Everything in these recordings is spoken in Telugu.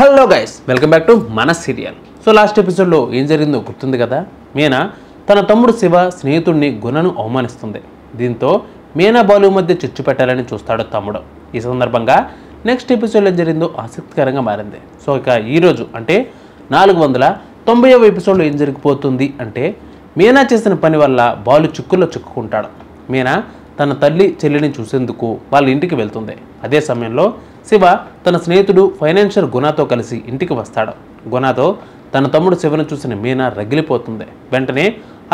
Hello guys, welcome back to మన సీరియల్. సో లాస్ట్ ఎపిసోడ్లో ఏం జరిగిందో గుర్తుంది కదా. మీనా తన తమ్ముడు శివ స్నేహితుడిని గుణను అవమానిస్తుంది. దీంతో మీనా బాలు మధ్య చిచ్చు పెట్టాలని చూస్తాడు తమ్ముడు. ఈ సందర్భంగా నెక్స్ట్ ఎపిసోడ్లో ఏం జరిగిందో ఆసక్తికరంగా మారింది. సో ఇక ఈరోజు అంటే 490వ ఎపిసోడ్లో ఏం జరిగిపోతుంది అంటే, మీనా చేసిన పని వల్ల బాలు చిక్కుల్లో చిక్కుకుంటాడు. మీనా తన తల్లి చెల్లిని చూసేందుకు వాళ్ళ ఇంటికి వెళ్తుంది. అదే సమయంలో శివ తన స్నేహితుడు ఫైనాన్షియల్ గుణతో కలిసి ఇంటికి వస్తాడు. గుణతో తన తమ్ముడు శివను చూసిన మీనా రగిలిపోతుంది. వెంటనే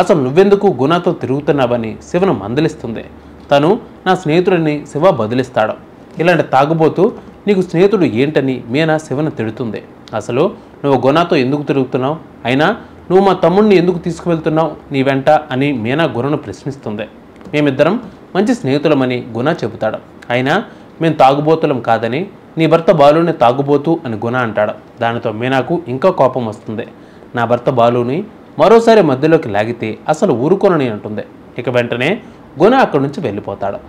అసలు నువ్వెందుకు గుణతో తిరుగుతున్నావని శివను మందలిస్తుంది. తను నా స్నేహితుడిని శివ బదిలిస్తాడు. ఇలాంటి తాగుబోతూ నీకు స్నేహితుడు ఏంటని మీనా శివను తిడుతుంది. అసలు నువ్వు గుణతో ఎందుకు తిరుగుతున్నావు, అయినా నువ్వు మా తమ్ముడిని ఎందుకు తీసుకువెళ్తున్నావు నీ వెంట అని మీనా గుణను ప్రశ్నిస్తుంది. మేమిద్దరం మంచి స్నేహితులమని గుణ చెబుతాడు. అయినా మేము తాగుబోతులం కాదని నీ భర్త బాలుని తాగుబోతూ అని గుణ అంటాడు. దానితో మీనాకు ఇంకా కోపం వస్తుంది. నా భర్త బాలుని మరోసారి మధ్యలోకి లాగితే అసలు ఊరుకోనని అంటుంది. ఇక వెంటనే గుణ అక్కడి నుంచి వెళ్ళిపోతాడు.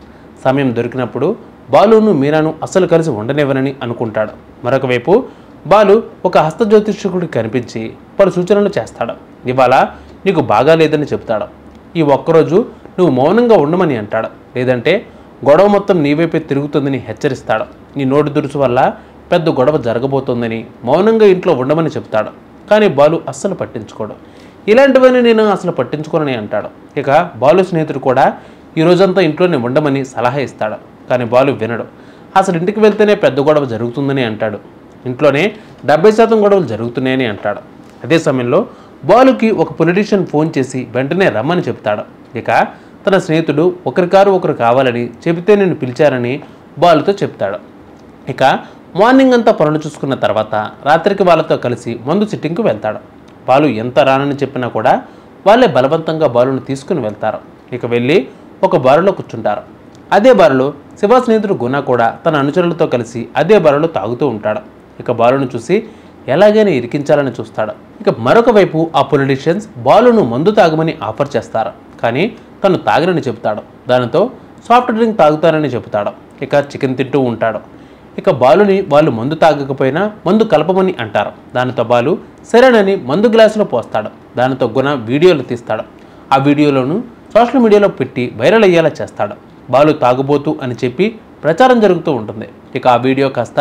సమయం దొరికినప్పుడు బాలును మీనాను అసలు కలిసి ఉండనివ్వనని అనుకుంటాడు. మరొక వైపు బాలు ఒక హస్తజ్యోతిష్కుడికి కనిపించి పలు సూచనలు చేస్తాడు. ఇవాళ నీకు బాగా లేదని చెప్తాడు. ఈ ఒక్కరోజు నువ్వు మౌనంగా ఉండమని అంటాడు. లేదంటే గొడవ మొత్తం నీవైపే తిరుగుతుందని హెచ్చరిస్తాడు. నీ నోటి దురుసు వల్ల పెద్ద గొడవ జరగబోతోందని మౌనంగా ఇంట్లో ఉండమని చెప్తాడు. కానీ బాలు అస్సలు పట్టించుకోడు. ఇలాంటివన్నీ నేను అసలు పట్టించుకోనని అంటాడు. ఇక బాలు స్నేహితుడు కూడా ఈ రోజంతా ఇంట్లోనే ఉండమని సలహా ఇస్తాడు. కానీ బాలు వినడు. అసలు ఇంటికి వెళ్తేనే పెద్ద గొడవ జరుగుతుందని అంటాడు. ఇంట్లోనే 70% గొడవలు జరుగుతున్నాయని అంటాడు. అదే సమయంలో బాలుకి ఒక పొలిటీషియన్ ఫోన్ చేసి వెంటనే రమ్మని చెప్తాడు. ఇక తన స్నేహితుడు ఒకరి కారు ఒకరు కావాలని చెబితే నేను పిలిచారని బాలుతో చెప్తాడు. ఇక మార్నింగ్ అంతా పనులు చూసుకున్న తర్వాత రాత్రికి వాళ్ళతో కలిసి మందు సిట్టింగ్కి వెళ్తాడు. బాలు ఎంత రానని చెప్పినా కూడా వాళ్ళే బలవంతంగా బాలును తీసుకుని వెళ్తారు. ఇక వెళ్ళి ఒక బారులో కూర్చుంటారు. అదే బారులో శివ స్నేహితుడు గుణ కూడా తన అనుచరులతో కలిసి అదే బారులో తాగుతూ ఉంటాడు. ఇక బాలును చూసి ఎలాగైనా ఇరికించాలని చూస్తాడు. ఇక మరొక వైపు ఆ పొలిటీషియన్స్ బాలును మందు తాగమని ఆఫర్ చేస్తారు. కానీ తను తాగనని చెబుతాడు. దానితో సాఫ్ట్ డ్రింక్ తాగుతానని చెబుతాడు. ఇక చికెన్ తింటూ ఉంటాడు. ఇక బాలుని వాళ్ళు మందు తాగకపోయినా మందు కలపమని అంటారు. దానితో బాలు సరేనని మందు గ్లాసులో పోస్తాడు. దానితో గుణ వీడియోలు తీస్తాడు. ఆ వీడియోలను సోషల్ మీడియాలో పెట్టి వైరల్ అయ్యేలా చేస్తాడు. బాలు తాగుబోతూ అని చెప్పి ప్రచారం జరుగుతూ ఉంటుంది. ఇక ఆ వీడియో కాస్త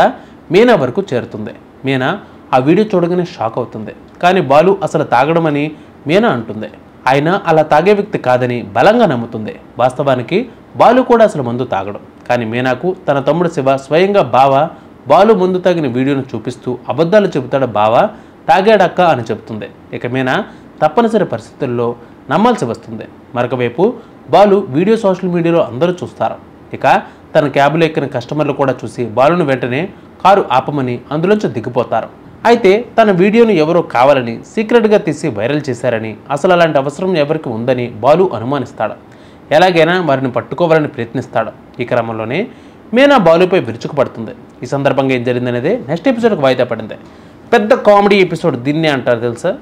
మీనా వరకు చేరుతుంది. మీనా ఆ వీడియో చూడగానే షాక్ అవుతుంది. కానీ బాలు అసలు తాగడమని మీనా అంటుంది. ఆయన అలా తాగే వ్యక్తి కాదని బలంగా నమ్ముతుంది. వాస్తవానికి బాలు కూడా అసలు మందు తాగడం. కానీ మీనాకు తన తమ్ముడు శివ స్వయంగా బాలు మందు తాగిన వీడియోను చూపిస్తూ అబద్ధాలు చెబుతాడు. తాగాడక్క అని చెబుతుంది. ఇక మీనా తప్పనిసరి పరిస్థితుల్లో నమ్మాల్సి వస్తుంది. మరొక వైపు బాలు వీడియో సోషల్ మీడియాలో అందరూ చూస్తారు. ఇక తన క్యాబ్లో ఎక్కిన కస్టమర్లు కూడా చూసి బాలును వెంటనే కారు ఆపమని అందులోంచి దిగిపోతారు. అయితే తన వీడియోను ఎవరో కావాలని సీక్రెట్గా తీసి వైరల్ చేశారని, అసలు అలాంటి అవసరం ఎవరికి ఉందని బాలు అనుమానిస్తాడు. ఎలాగైనా వారిని పట్టుకోవాలని ప్రయత్నిస్తాడు. ఈ క్రమంలోనే మీనా బాలుపై విరుచుకుపడుతుంది. ఈ సందర్భంగా ఏం జరిగిందనేది నెక్స్ట్ ఎపిసోడ్కి వాయిదా పడింది. పెద్ద కామెడీ ఎపిసోడ్ దీన్నే అంటారు తెలుసా.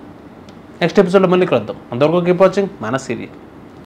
నెక్స్ట్ ఎపిసోడ్లో మళ్ళీ కలుద్దాం. అంతవరకు కీప్ వాచింగ్ మన సీరియల్.